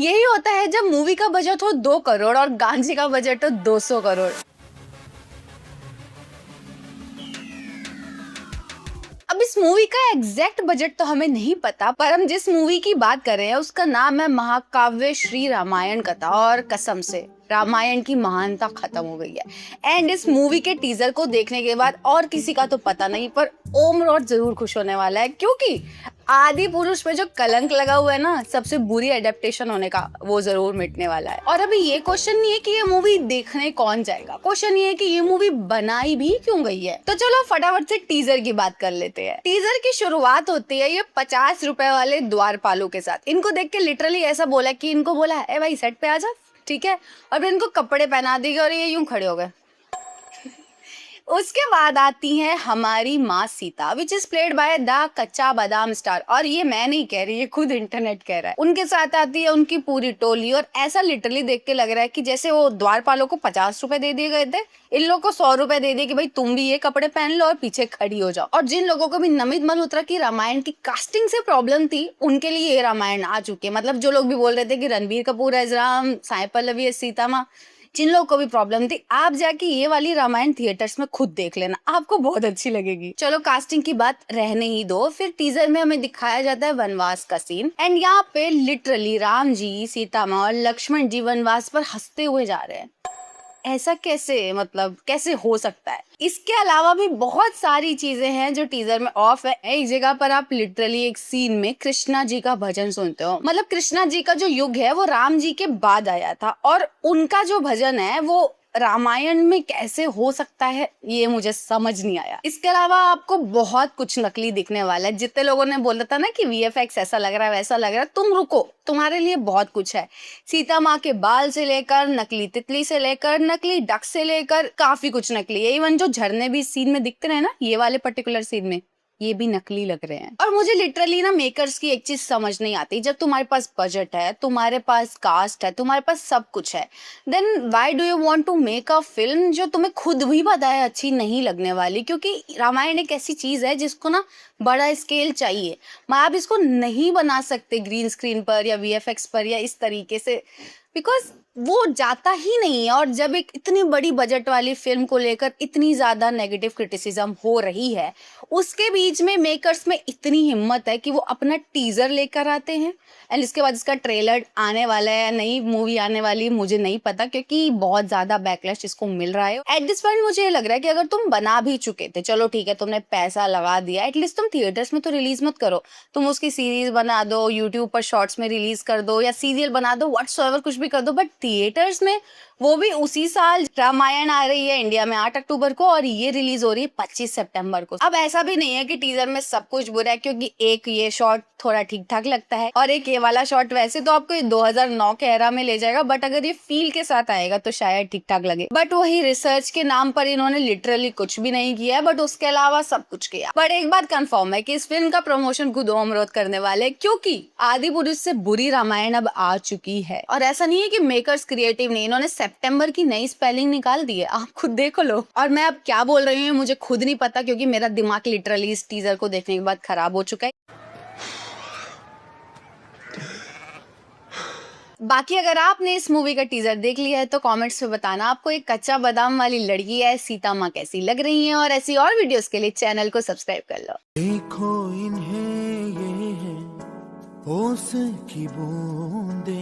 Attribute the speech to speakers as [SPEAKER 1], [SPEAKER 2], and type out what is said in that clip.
[SPEAKER 1] यही होता है जब मूवी का बजट हो 2 करोड़ और गांजे का बजट हो 200 करोड़। अब इस मूवी का एग्जैक्ट बजट तो हमें नहीं पता, पर हम जिस मूवी की बात कर रहे हैं उसका नाम है महाकाव्य श्री रामायण कथा। और कसम से रामायण की महानता खत्म हो गई है। एंड इस मूवी के टीजर को देखने के बाद और किसी का तो पता नहीं, पर ओम रॉड जरूर खुश होने वाला है, क्योंकि आदि पुरुष पे जो कलंक लगा हुआ है ना, सबसे बुरी एडेप्टेशन होने का, वो जरूर मिटने वाला है। और अभी ये क्वेश्चन नहीं है कि ये मूवी देखने कौन जाएगा, क्वेश्चन ये है कि ये मूवी बनाई भी क्यों गई है। तो चलो फटाफट से टीजर की बात कर लेते हैं। टीजर की शुरुआत होती है ये 50 रुपए वाले द्वारपालों के साथ। इनको देख के लिटरली ऐसा बोला कि इनको बोला है भाई सेट पे आ जा, ठीक है, और फिर इनको कपड़े पहना देंगे और ये यूं खड़े हो गए। उसके बाद आती है हमारी माँ Sita, which is played by the कच्चा बादाम स्टार। और ये मैं नहीं कह रही, ये खुद इंटरनेट कह रहा है। उनके साथ आती है उनकी पूरी टोली, और ऐसा लिटरली देख के लग रहा है कि जैसे वो द्वारपालों को 50 रुपए दे दिए गए थे, इन लोगों को 100 रुपए दे दिए कि भाई तुम भी ये कपड़े पहन लो और पीछे खड़ी हो जाओ। और जिन लोगों को भी नमित मल्होत्रा की रामायण की कास्टिंग से प्रॉब्लम थी, उनके लिए ये रामायण आ चुकी है। मतलब जो लोग भी बोल रहे थे कि रणबीर कपूर एज राम, साई पल्लवी एज सीता माँ, जिन लोगों को भी प्रॉब्लम थी, आप जाके ये वाली रामायण थिएटर्स में खुद देख लेना, आपको बहुत अच्छी लगेगी। चलो कास्टिंग की बात रहने ही दो। फिर टीजर में हमें दिखाया जाता है वनवास का सीन, एंड यहाँ पे लिटरली राम जी, सीता माँ और लक्ष्मण जी वनवास पर हंसते हुए जा रहे हैं। ऐसा कैसे, मतलब कैसे हो सकता है। इसके अलावा भी बहुत सारी चीजें हैं जो टीजर में ऑफ है। एक जगह पर आप लिटरली एक सीन में कृष्णा जी का भजन सुनते हो। मतलब कृष्णा जी का जो युग है वो राम जी के बाद आया था, और उनका जो भजन है वो रामायण में कैसे हो सकता है, ये मुझे समझ नहीं आया। इसके अलावा आपको बहुत कुछ नकली दिखने वाला है। जितने लोगों ने बोला था ना कि वीएफएक्स ऐसा लग रहा है वैसा लग रहा है, तुम रुको, तुम्हारे लिए बहुत कुछ है। सीता माँ के बाल से लेकर नकली तितली से लेकर नकली डक से लेकर काफी कुछ नकली है। इवन जो झरने भी सीन में दिखते रहे ना, ये वाले पर्टिकुलर सीन में, ये भी नकली लग रहे हैं। और मुझे लिटरली ना मेकर्स की एक चीज समझ नहीं आती, जब तुम्हारे पास बजट है, तुम्हारे पास कास्ट है, तुम्हारे पास सब कुछ है, then why do you want to make a film जो तुम्हें खुद भी पता है अच्छी नहीं लगने वाली। क्योंकि रामायण एक ऐसी चीज है जिसको ना बड़ा स्केल चाहिए। आप इसको नहीं बना सकते ग्रीन स्क्रीन पर या वीएफएक्स पर या इस तरीके से, बिकॉज वो जाता ही नहीं है। और जब एक इतनी बड़ी बजट वाली फिल्म को लेकर इतनी ज्यादा नेगेटिव क्रिटिसिज्म हो रही है, उसके बीच में मेकर्स में इतनी हिम्मत है कि वो अपना टीजर लेकर आते हैं, एंड इसके बाद इसका ट्रेलर आने वाला है, नई मूवी आने वाली है, मुझे नहीं पता, क्योंकि बहुत ज्यादा बैकलैश इसको मिल रहा है। एट दिस पॉइंट मुझे ये लग रहा है कि अगर तुम बना भी चुके थे, चलो ठीक है, तुमने पैसा लगा दिया, एटलीस्ट तुम थिएटर्स में तो रिलीज मत करो। तुम उसकी सीरीज बना दो, यूट्यूब पर शॉर्ट्स में रिलीज कर दो, या सीरियल बना दो, व्हाट्सएवर कुछ भी कर दो, बट थिएटर्स में, वो भी उसी साल रामायण आ रही है इंडिया में 8 अक्टूबर को, और ये रिलीज हो रही है 25 सितंबर को। अब ऐसा भी नहीं है कि टीजर में सब कुछ बुरा है, क्योंकि एक ये शॉट थोड़ा ठीक ठाक लगता है और एक ये वाला शॉट वैसे तो आपको 2009 के एरा में ले जाएगा, बट अगर ये फील के साथ आएगा तो शायद ठीक ठाक लगे। बट वही रिसर्च के नाम पर इन्होंने लिटरली कुछ भी नहीं किया है, बट उसके अलावा सब कुछ किया। बट एक बात कंफर्म है कि इस फिल्म का प्रमोशन खुद ओम रॉड करने वाले, क्योंकि आदि पुरुष से बुरी रामायण अब आ चुकी है। और ऐसा नहीं है कि मेकर्स क्रिएटिव नहीं, इन्होंने सितंबर की नई स्पेलिंग निकाल दी है, आप खुद देखो लो। और मैं अब क्या बोल रही हूँ मुझे खुद नहीं पता, क्योंकि मेरा दिमाग लिटरली इस टीजर को देखने के बाद खराब हो चुका है। बाकी अगर आपने इस मूवी का टीजर देख लिया है तो कमेंट्स में बताना आपको एक कच्चा बादाम वाली लड़की है सीता माँ कैसी लग रही है, और ऐसी और वीडियोस के लिए चैनल को सब्सक्राइब कर लो।
[SPEAKER 2] देखो इन्हें ये है ओस की बूंदें।